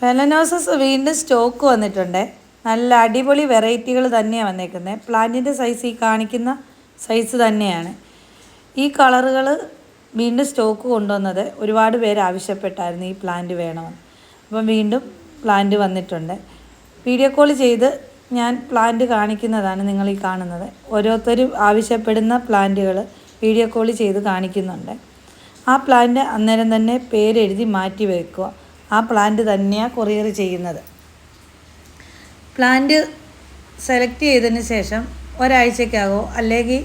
ഫെലനോസസ് വീണ്ടും സ്റ്റോക്ക് വന്നിട്ടുണ്ട്. നല്ല അടിപൊളി വെറൈറ്റികൾ തന്നെയാണ് വന്നേക്കുന്നത്. പ്ലാന്റിൻ്റെ സൈസ് ഈ കാണിക്കുന്ന സൈസ് തന്നെയാണ്. ഈ കളറുകൾ വീണ്ടും സ്റ്റോക്ക് കൊണ്ടുവന്നത് ഒരുപാട് പേര് ആവശ്യപ്പെട്ടായിരുന്നു ഈ പ്ലാന്റ് വേണമെന്ന്. അപ്പം വീണ്ടും പ്ലാന്റ് വന്നിട്ടുണ്ട്. വീഡിയോ കോൾ ചെയ്ത് ഞാൻ പ്ലാന്റ് കാണിക്കുന്നതാണ് നിങ്ങൾ ഈ കാണുന്നത്. ഓരോരുത്തരും ആവശ്യപ്പെടുന്ന പ്ലാന്റുകൾ വീഡിയോ കോൾ ചെയ്ത് കാണിക്കുന്നുണ്ട്. ആ പ്ലാന്റ് അന്നേരം തന്നെ പേരെഴുതി മാറ്റി വയ്ക്കുക. ആ പ്ലാന്റ് തന്നെയാണ് കൊറിയർ ചെയ്യുന്നത്. പ്ലാന്റ് സെലക്ട് ചെയ്തതിന് ശേഷം ഒരാഴ്ചക്കകോ അല്ലെങ്കിൽ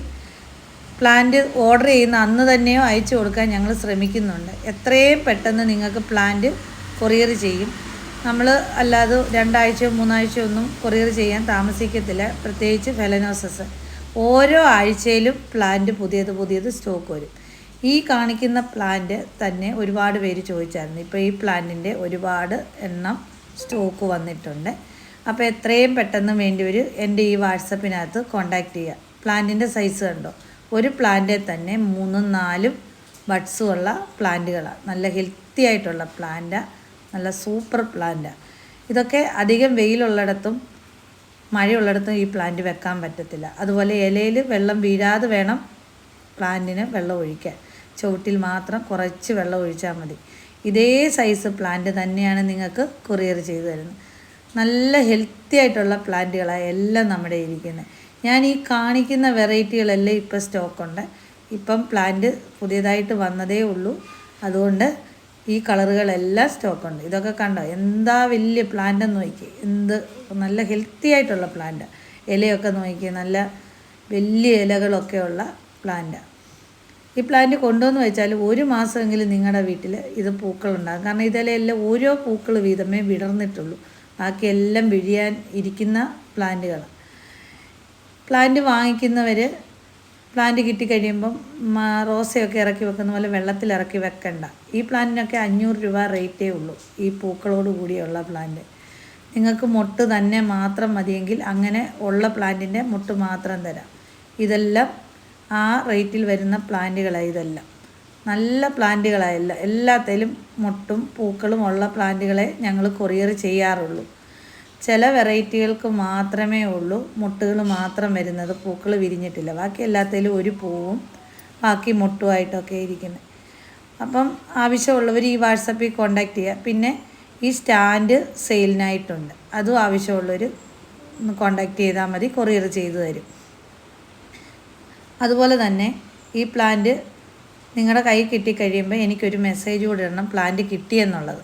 പ്ലാന്റ് ഓർഡർ ചെയ്യുന്ന അന്ന് തന്നെയോ അയച്ചു കൊടുക്കാൻ ഞങ്ങൾ ശ്രമിക്കുന്നുണ്ട്. എത്രയും പെട്ടെന്ന് നിങ്ങൾക്ക് പ്ലാന്റ് കൊറിയർ ചെയ്യും. നമ്മൾ അല്ലാതെ 2 ആഴ്ചയോ 3 ആഴ്ചയോ ഒന്നും കൊറിയർ ചെയ്യാൻ താമസിക്കത്തില്ല. പ്രത്യേകിച്ച് ഫെലനോസസ് ഓരോ ആഴ്ചയിലും പ്ലാന്റ് പുതിയത് സ്റ്റോക്ക് വരും. ഈ കാണിക്കുന്ന പ്ലാന്റ് തന്നെ ഒരുപാട് പേര് ചോദിച്ചായിരുന്നു. ഇപ്പോൾ ഈ പ്ലാന്റിൻ്റെ ഒരുപാട് എണ്ണം സ്റ്റോക്ക് വന്നിട്ടുണ്ട്. അപ്പോൾ എത്രയും പെട്ടെന്ന് വേണ്ടിയൊരു എൻ്റെ ഈ വാട്സപ്പിനകത്ത് കോൺടാക്റ്റ് ചെയ്യുക. പ്ലാന്റിൻ്റെ സൈസ് കണ്ടോ, ഒരു പ്ലാന്റിൽ തന്നെ 3, 4 ബഡ്സുള്ള പ്ലാന്റുകളാണ്. നല്ല ഹെൽത്തി ആയിട്ടുള്ള പ്ലാന്റാണ്. നല്ല സൂപ്പർ പ്ലാന്റാണ്. ഇതൊക്കെ അധികം വെയിലുള്ളിടത്തും മഴയുള്ളിടത്തും ഈ പ്ലാന്റ് വെക്കാൻ പറ്റത്തില്ല. അതുപോലെ ഇലയിൽ വെള്ളം വീഴാതെ വേണം പ്ലാന്റിന് വെള്ളം ഒഴിക്കാൻ. ചുവട്ടിൽ മാത്രം കുറച്ച് വെള്ളം ഒഴിച്ചാൽ മതി. ഇതേ സൈസ് പ്ലാന്റ് തന്നെയാണ് നിങ്ങൾക്ക് കൊറിയർ ചെയ്തു തരുന്നത്. നല്ല ഹെൽത്തി ആയിട്ടുള്ള പ്ലാന്റുകളാണ് എല്ലാം നമ്മുടെ ഇരിക്കുന്നത്. ഞാൻ ഈ കാണിക്കുന്ന വെറൈറ്റികളെല്ലാം ഇപ്പോൾ സ്റ്റോക്കുണ്ട്. ഇപ്പം പ്ലാന്റ് പുതിയതായിട്ട് വന്നതേ ഉള്ളൂ. അതുകൊണ്ട് ഈ കളറുകളെല്ലാം സ്റ്റോക്കുണ്ട്. ഇതൊക്കെ കണ്ടോ, എന്താ വലിയ പ്ലാന്റെന്ന് നോക്കി. എന്ത് നല്ല ഹെൽത്തി ആയിട്ടുള്ള പ്ലാന്റ്. ഇലയൊക്കെ നോക്കി, നല്ല വലിയ ഇലകളൊക്കെയുള്ള പ്ലാന്റാണ്. ഈ പ്ലാന്റ് കൊണ്ടുവന്ന് വെച്ചാൽ 1 മാസമെങ്കിലും നിങ്ങളുടെ വീട്ടിൽ ഇത് പൂക്കളുണ്ടാകും. കാരണം ഇതിലെല്ലാം ഓരോ പൂക്കൾ വീതമേ വിടർന്നിട്ടുള്ളൂ. ബാക്കിയെല്ലാം വിരിയാൻ ഇരിക്കുന്ന പ്ലാന്റുകളാണ്. പ്ലാന്റ് വാങ്ങിക്കുന്നവർ പ്ലാന്റ് കിട്ടിക്കഴിയുമ്പം റോസയൊക്കെ ഇറക്കി വെക്കുന്ന പോലെ വെള്ളത്തിൽ ഇറക്കി വെക്കണ്ട. ഈ പ്ലാന്റിനൊക്കെ 500 രൂപ റേറ്റേ ഉള്ളൂ. ഈ പൂക്കളോട് കൂടിയുള്ള പ്ലാന്റ്. നിങ്ങൾക്ക് മൊട്ട് തന്നെ മാത്രം മതിയെങ്കിൽ അങ്ങനെ ഉള്ള പ്ലാന്റിൻ്റെ മൊട്ട് മാത്രം തരാം. ഇതെല്ലാം ആ റേറ്റിൽ വരുന്ന പ്ലാന്റുകളാണ്. ഇതെല്ലാം നല്ല പ്ലാന്റുകളായല്ല. എല്ലാത്തിലും മൊട്ടും പൂക്കളും ഉള്ള പ്ലാന്റുകളെ ഞങ്ങൾ കൊറിയർ ചെയ്യാറുള്ളൂ. ചില വെറൈറ്റികൾക്ക് മാത്രമേ ഉള്ളൂ മൊട്ടുകൾ മാത്രം വരുന്നത്, പൂക്കൾ വിരിഞ്ഞിട്ടില്ല. ബാക്കി എല്ലാത്തിലും ഒരു പൂവും ബാക്കി മൊട്ടുമായിട്ടൊക്കെ ഇരിക്കുന്നത്. അപ്പം ആവശ്യമുള്ളവർ ഈ വാട്സപ്പിൽ കോൺടാക്റ്റ് ചെയ്യുക. പിന്നെ ഈ സ്റ്റാൻഡ് സെയിലിനായിട്ടുണ്ട്. അതും ആവശ്യമുള്ളവർ കോൺടാക്റ്റ് ചെയ്താൽ മതി, കൊറിയർ ചെയ്തു തരും. അതുപോലെ തന്നെ ഈ പ്ലാന്റ് നിങ്ങളുടെ കൈ കിട്ടിക്കഴിയുമ്പോൾ എനിക്കൊരു മെസ്സേജ് കൂടെ ഇടണം, പ്ലാന്റ് കിട്ടിയെന്നുള്ളത്.